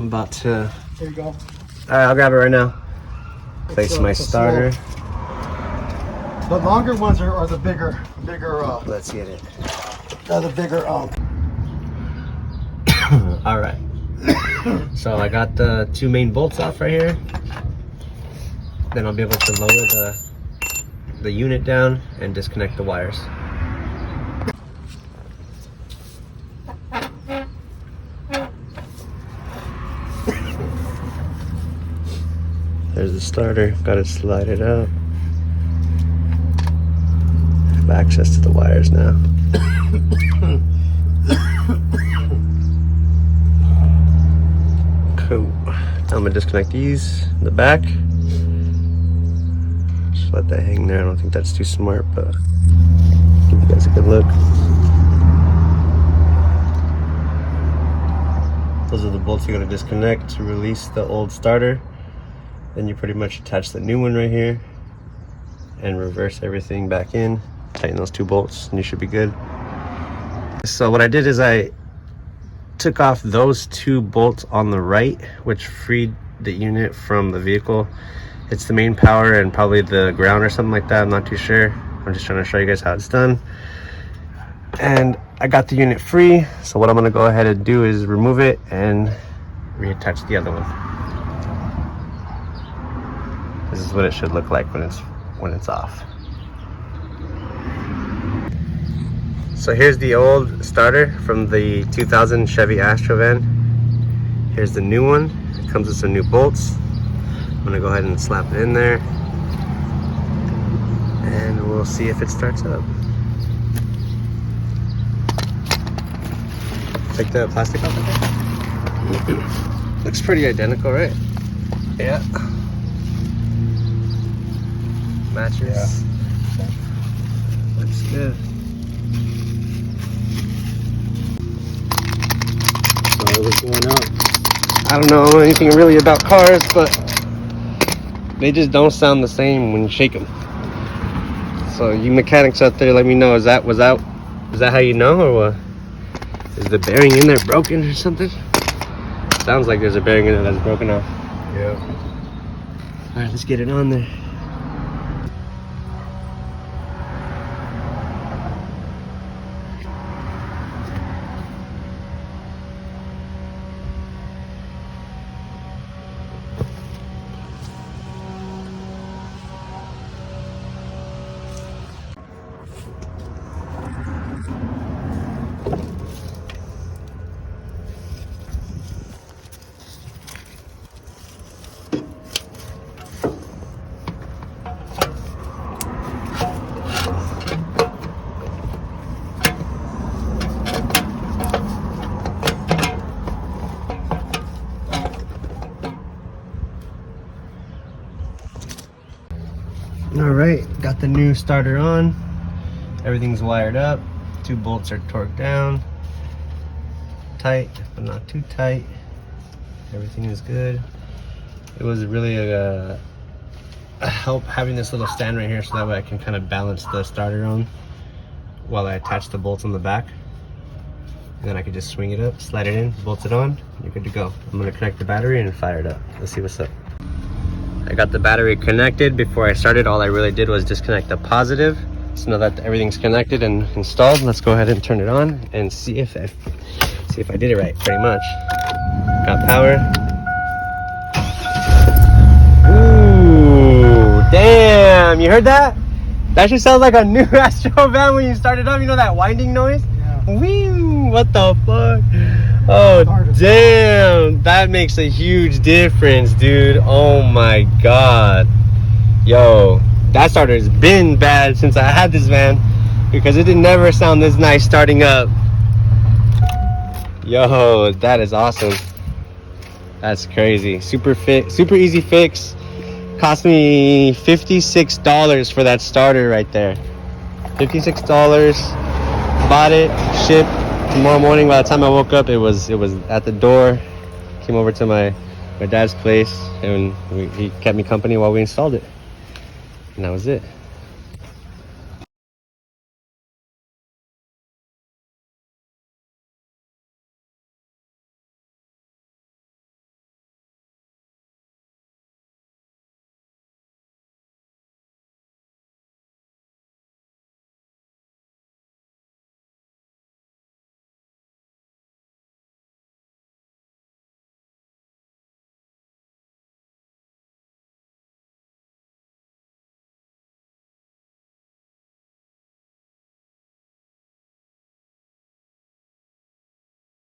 I'm about to. There you go. All right, I'll grab it right now. Place my starter. The longer ones are the bigger. Let's get it. The bigger. All right. So I got the two main bolts off right here. Then I'll be able to lower the unit down and disconnect the wires. There's the starter, gotta slide it up. I have access to the wires now. Cool. Now I'm gonna disconnect these in the back. Just let that hang there. I don't think that's too smart, but give you guys a good look. Those are the bolts you're gonna disconnect to release the old starter. Then you pretty much attach the new one right here and reverse everything back in. Tighten those two bolts and you should be good. So what I did is I took off those two bolts on the right, which freed the unit from the vehicle. It's the main power and probably the ground or something like that. I'm not too sure. I'm just trying to show you guys how it's done. And I got the unit free. So what I'm gonna go ahead and do is remove it and reattach the other one. This is what it should look like when it's off. So here's the old starter from the 2000 Chevy Astro van. Here's the new one. It comes with some new bolts. I'm gonna go ahead and slap it in there and we'll see if it starts up. Take the plastic off of it. Looks pretty identical, right? Yeah. Matches. Yeah. Looks good. So it was going up. I don't know anything really about cars, but they just don't sound the same when you shake them. So you mechanics out there, let me know. Is that how you know, or what? Is the bearing in there broken or something? Sounds like there's a bearing in there that's broken off. Yeah. All right, let's get it on there. All right, got the new starter on. Everything's wired up. Two bolts are torqued down. Tight, but not too tight. Everything is good. It was really a help having this little stand right here so that way I can kind of balance the starter on while I attach the bolts on the back. And then I could just swing it up, slide it in, bolt it on, you're good to go. I'm gonna connect the battery and fire it up. Let's see what's up. I got the battery connected. Before I started, all I really did was disconnect the positive. So now that everything's connected and installed, let's go ahead and turn it on and see if I did it right, pretty much. Got power. Ooh, damn, you heard that? That just sounds like a new Astro van when you start it up. You know that winding noise? Yeah. Woo, what the fuck? Oh, damn, that makes a huge difference, dude. Oh my God. Yo, that starter has been bad since I had this van because it didn't never sound this nice starting up. Yo, that is awesome. That's crazy. Super easy fix. Cost me $56 for that starter right there. $56. Bought it, shipped. Tomorrow morning, by the time I woke up, it was at the door. Came over to my dad's place, and he kept me company while we installed it. And that was it.